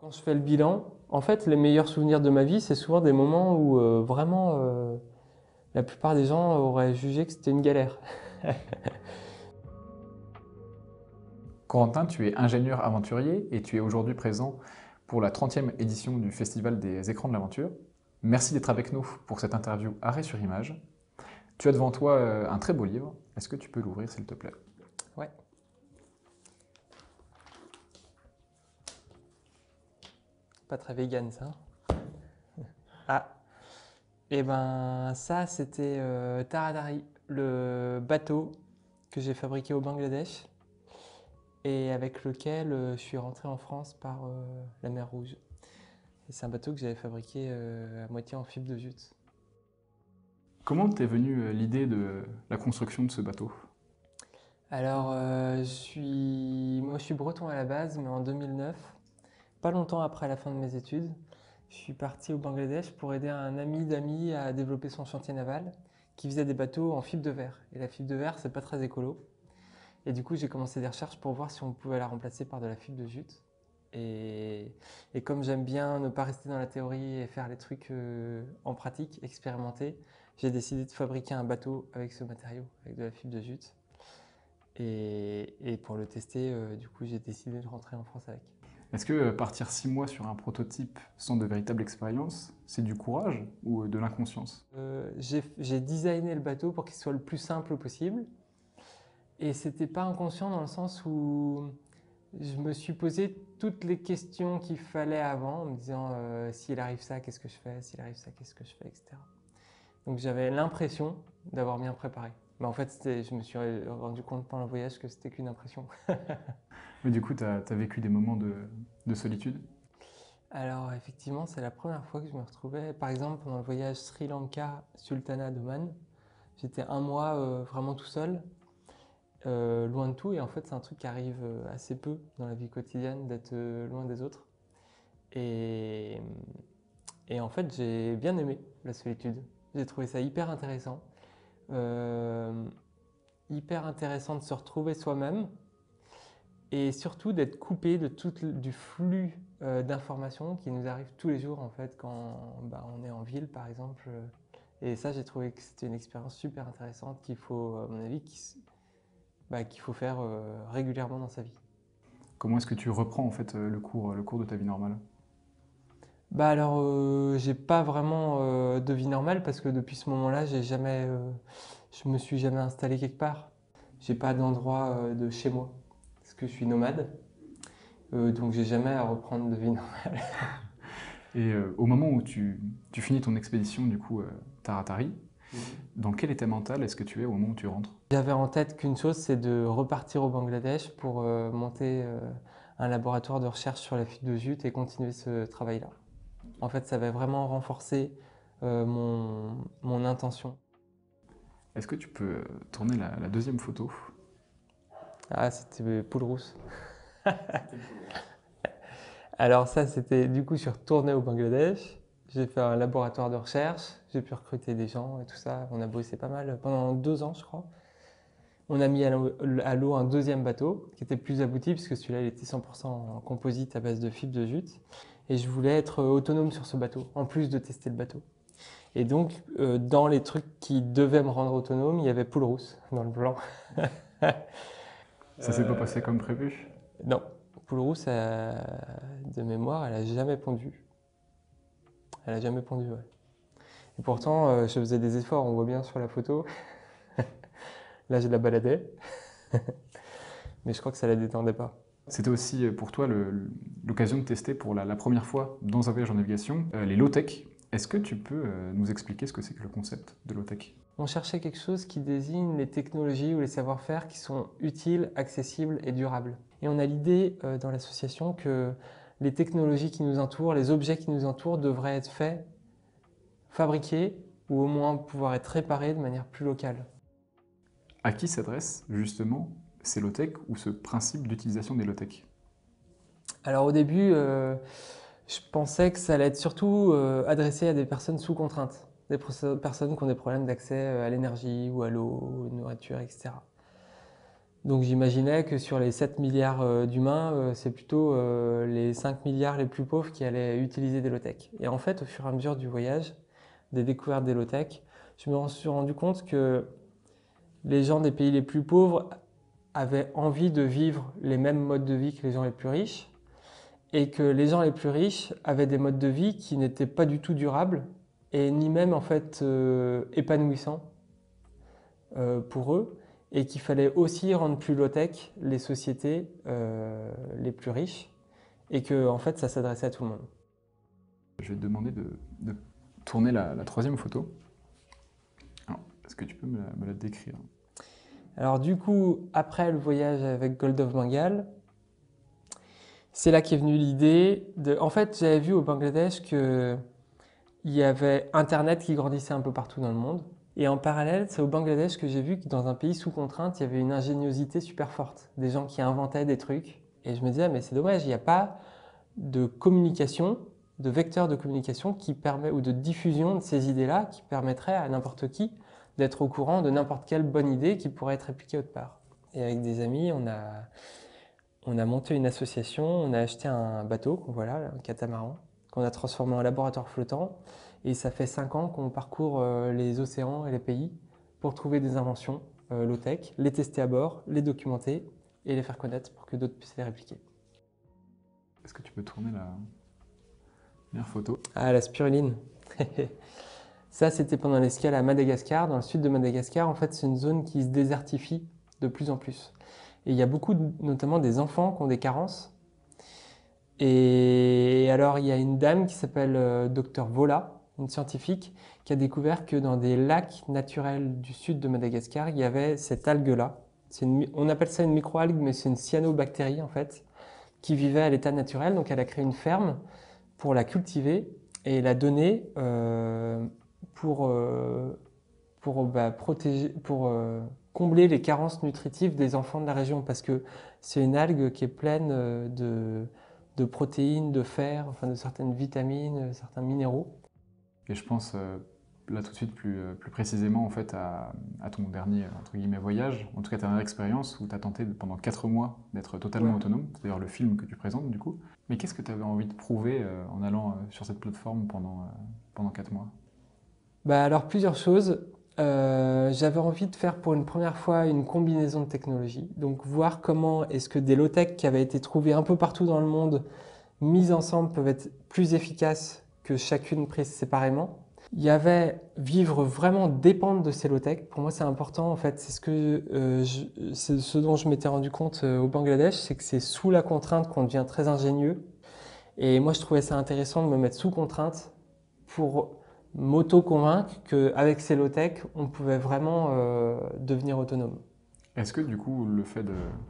Quand je fais le bilan, en fait, les meilleurs souvenirs de ma vie, c'est souvent des moments où vraiment la plupart des gens auraient jugé que c'était une galère. Corentin, tu es ingénieur aventurier et tu es aujourd'hui présent pour la 30e édition du Festival des écrans de l'aventure. Merci d'être avec nous pour cette interview arrêt sur image. Tu as devant toi un très beau livre. Est-ce que tu peux l'ouvrir, s'il te plaît? Ouais. Pas très vegan, ça. Ah, et ben ça, c'était Taradari, le bateau que j'ai fabriqué au Bangladesh et avec lequel je suis rentré en France par la mer Rouge. Et c'est un bateau que j'avais fabriqué à moitié en fibre de jute. Comment t'est venue l'idée de la construction de ce bateau? Alors, moi, je suis breton à la base, mais en 2009, pas longtemps après la fin de mes études, je suis parti au Bangladesh pour aider un ami d'amis à développer son chantier naval qui faisait des bateaux en fibre de verre. Et la fibre de verre, c'est pas très écolo. Et du coup, j'ai commencé des recherches pour voir si on pouvait la remplacer par de la fibre de jute. Et, et comme j'aime bien ne pas rester dans la théorie et faire les trucs en pratique, expérimenter, j'ai décidé de fabriquer un bateau avec ce matériau, avec de la fibre de jute. Et pour le tester, du coup, j'ai décidé de rentrer en France avec. Est-ce que partir 6 mois sur un prototype sans de véritable expérience, c'est du courage ou de l'inconscience? J'ai designé le bateau pour qu'il soit le plus simple possible. Et c'était pas inconscient dans le sens où je me suis posé toutes les questions qu'il fallait avant, en me disant s'il arrive ça, qu'est-ce que je fais? S'il arrive ça, qu'est-ce que je fais? Etc. Donc j'avais l'impression d'avoir bien préparé. Mais en fait, je me suis rendu compte pendant le voyage que c'était qu'une impression. Mais du coup, tu as vécu des moments de solitude? Alors effectivement, c'est la première fois que je me retrouvais, par exemple, pendant le voyage Sri Lanka, Sultanat d'Oman. J'étais un mois vraiment tout seul, loin de tout. Et en fait, c'est un truc qui arrive assez peu dans la vie quotidienne, d'être loin des autres. Et, et en fait, j'ai bien aimé la solitude. J'ai trouvé ça hyper intéressant. Euh, Hyper intéressant de se retrouver soi-même et surtout d'être coupé de du flux d'informations qui nous arrivent tous les jours en fait quand on est en ville par exemple. Et ça, j'ai trouvé que c'était une expérience super intéressante qu'il faut, à mon avis, qu'il faut faire régulièrement dans sa vie. Comment est-ce que tu reprends en fait le cours de ta vie normale? Bah alors, j'ai pas vraiment de vie normale parce que depuis ce moment-là, je me suis jamais installé quelque part. J'ai pas d'endroit de chez moi parce que je suis nomade, donc j'ai jamais à reprendre de vie normale. Et au moment où tu finis ton expédition, du coup, Taratari, dans quel état mental est-ce que tu es au moment où tu rentres? J'avais en tête qu'une chose, c'est de repartir au Bangladesh pour monter un laboratoire de recherche sur la fibre de jute et continuer ce travail-là. En fait, ça avait vraiment renforcé mon intention. Est-ce que tu peux tourner la deuxième photo? Ah, c'était Poule Rousse. Alors ça, c'était du coup, je suis retourné au Bangladesh. J'ai fait un laboratoire de recherche. J'ai pu recruter des gens et tout ça. On a bossé pas mal pendant 2 ans, je crois. On a mis à l'eau un deuxième bateau qui était plus abouti puisque celui-là, il était 100% en composite à base de fibres de jute. Et je voulais être autonome sur ce bateau, en plus de tester le bateau. Et donc, dans les trucs qui devaient me rendre autonome, il y avait Poule Rousse dans le blanc. Ça s'est pas passé comme prévu? Non, Poule Rousse, de mémoire, elle a jamais pondu. Elle a jamais pondu, ouais. Et pourtant, je faisais des efforts, on voit bien sur la photo. Là, je la baladais, mais je crois que ça la détendait pas. C'était aussi pour toi l'occasion de tester pour la première fois dans un voyage en navigation les low-tech. Est-ce que tu peux nous expliquer ce que c'est que le concept de low-tech? On cherchait quelque chose qui désigne les technologies ou les savoir-faire qui sont utiles, accessibles et durables. Et on a l'idée dans l'association que les technologies qui nous entourent, les objets qui nous entourent devraient être faits, fabriqués ou au moins pouvoir être réparés de manière plus locale. À qui s'adressent justement ces low-tech ou ce principe d'utilisation des low-tech? Alors au début, je pensais que ça allait être surtout adressé à des personnes sous contrainte, personnes qui ont des problèmes d'accès à l'énergie ou à l'eau, à la nourriture, etc. Donc j'imaginais que sur les 7 milliards d'humains, c'est plutôt les 5 milliards les plus pauvres qui allaient utiliser des low-tech. Et en fait, au fur et à mesure du voyage, des découvertes des low-tech, je me suis rendu compte que les gens des pays les plus pauvres avaient envie de vivre les mêmes modes de vie que les gens les plus riches, et que les gens les plus riches avaient des modes de vie qui n'étaient pas du tout durables, et ni même en fait épanouissants pour eux, et qu'il fallait aussi rendre plus low-tech les sociétés les plus riches, et que en fait ça s'adressait à tout le monde. Je vais te demander de tourner la troisième photo. Est-ce que tu peux me la décrire? Alors du coup, après le voyage avec Gold of Bengal, c'est là qu'est venue l'idée de... En fait, j'avais vu au Bangladesh qu'il y avait Internet qui grandissait un peu partout dans le monde. Et en parallèle, c'est au Bangladesh que j'ai vu que dans un pays sous contrainte, il y avait une ingéniosité super forte. Des gens qui inventaient des trucs. Et je me disais, mais c'est dommage, il n'y a pas de communication, de vecteur de communication qui permet, ou de diffusion de ces idées-là qui permettrait à n'importe qui d'être au courant de n'importe quelle bonne idée qui pourrait être répliquée autre part. Et avec des amis, on a monté une association, on a acheté un bateau, voilà, un catamaran, qu'on a transformé en laboratoire flottant. Et ça fait 5 ans qu'on parcourt les océans et les pays pour trouver des inventions low-tech, les tester à bord, les documenter et les faire connaître pour que d'autres puissent les répliquer. Est-ce que tu peux tourner la première photo? Ah, la spiruline. Ça, c'était pendant l'escale à Madagascar. Dans le sud de Madagascar, en fait, c'est une zone qui se désertifie de plus en plus. Et il y a beaucoup, notamment des enfants qui ont des carences. Et alors, il y a une dame qui s'appelle Dr Vola, une scientifique, qui a découvert que dans des lacs naturels du sud de Madagascar, il y avait cette algue-là. On appelle ça une microalgue, mais c'est une cyanobactérie, en fait, qui vivait à l'état naturel. Donc, elle a créé une ferme pour la cultiver et la donner pour combler les carences nutritives des enfants de la région, parce que c'est une algue qui est pleine de protéines, de fer, enfin de certaines vitamines, certains minéraux. Et je pense là tout de suite plus précisément en fait à ton dernier entre guillemets voyage, en tout cas ta dernière expérience où tu as tenté pendant 4 mois d'être totalement autonome, c'est d'ailleurs le film que tu présentes du coup. Mais qu'est-ce que tu avais envie de prouver en allant sur cette plateforme pendant 4 mois? Bah alors plusieurs choses. J'avais envie de faire pour une première fois une combinaison de technologies. Donc voir comment est-ce que des low-tech qui avaient été trouvées un peu partout dans le monde, mises ensemble, peuvent être plus efficaces que chacune prise séparément. Il y avait vivre vraiment dépendre de ces low-tech. Pour moi, c'est important en fait. C'est ce dont je m'étais rendu compte au Bangladesh, c'est que c'est sous la contrainte qu'on devient très ingénieux. Et moi, je trouvais ça intéressant de me mettre sous contrainte pour m'auto-convaincre qu'avec ces low-tech, on pouvait vraiment devenir autonome. Est-ce que du coup le fait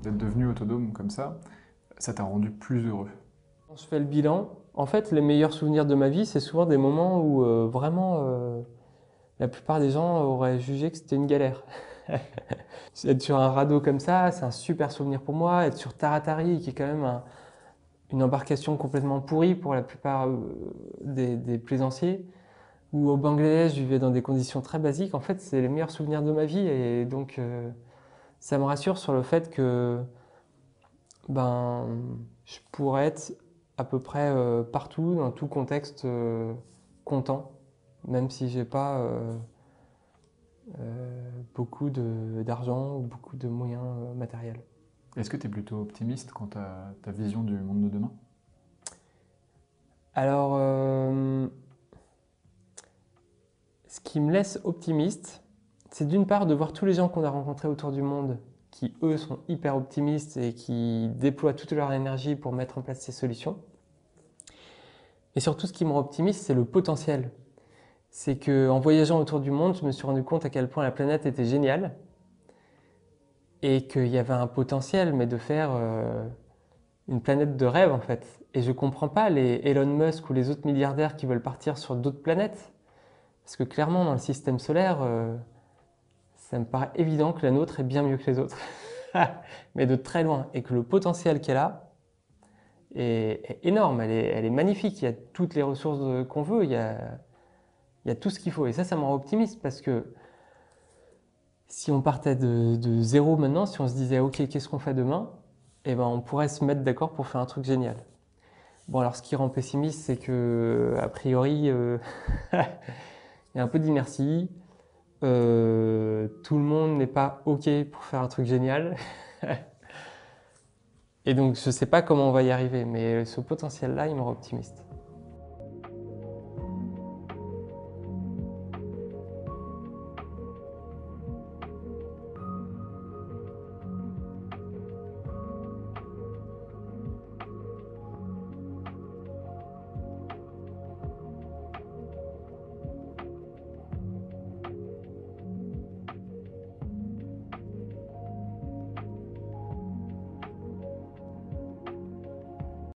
d'être devenu autonome comme ça t'a rendu plus heureux? Quand je fais le bilan, en fait, les meilleurs souvenirs de ma vie, c'est souvent des moments où la plupart des gens auraient jugé que c'était une galère. Être sur un radeau comme ça, c'est un super souvenir pour moi. Être sur Taratari, qui est quand même une embarcation complètement pourrie pour la plupart des plaisanciers, ou au Bangladesh, je vivais dans des conditions très basiques. En fait, c'est les meilleurs souvenirs de ma vie. Et donc, ça me rassure sur le fait que je pourrais être à peu près partout, dans tout contexte, content, même si j'ai pas beaucoup d'argent ou beaucoup de moyens matériels. Est-ce que tu es plutôt optimiste quant à ta vision du monde de demain? Alors, ce qui me laisse optimiste, c'est d'une part de voir tous les gens qu'on a rencontrés autour du monde qui, eux, sont hyper optimistes et qui déploient toute leur énergie pour mettre en place ces solutions. Et surtout, ce qui me rend optimiste, c'est le potentiel. C'est qu'en voyageant autour du monde, je me suis rendu compte à quel point la planète était géniale et qu'il y avait un potentiel, mais de faire une planète de rêve, en fait. Et je ne comprends pas les Elon Musk ou les autres milliardaires qui veulent partir sur d'autres planètes. Parce que clairement, dans le système solaire, ça me paraît évident que la nôtre est bien mieux que les autres. Mais de très loin. Et que le potentiel qu'elle a est énorme, elle est magnifique. Il y a toutes les ressources qu'on veut, il y a tout ce qu'il faut. Et ça me rend optimiste parce que Si on partait de zéro maintenant, si on se disait ok, qu'est-ce qu'on fait demain, eh ben, on pourrait se mettre d'accord pour faire un truc génial. Bon, alors ce qui rend pessimiste, c'est que a priori, il y a un peu d'inertie. Tout le monde n'est pas ok pour faire un truc génial. Et donc je sais pas comment on va y arriver, mais ce potentiel-là, il me rend optimiste.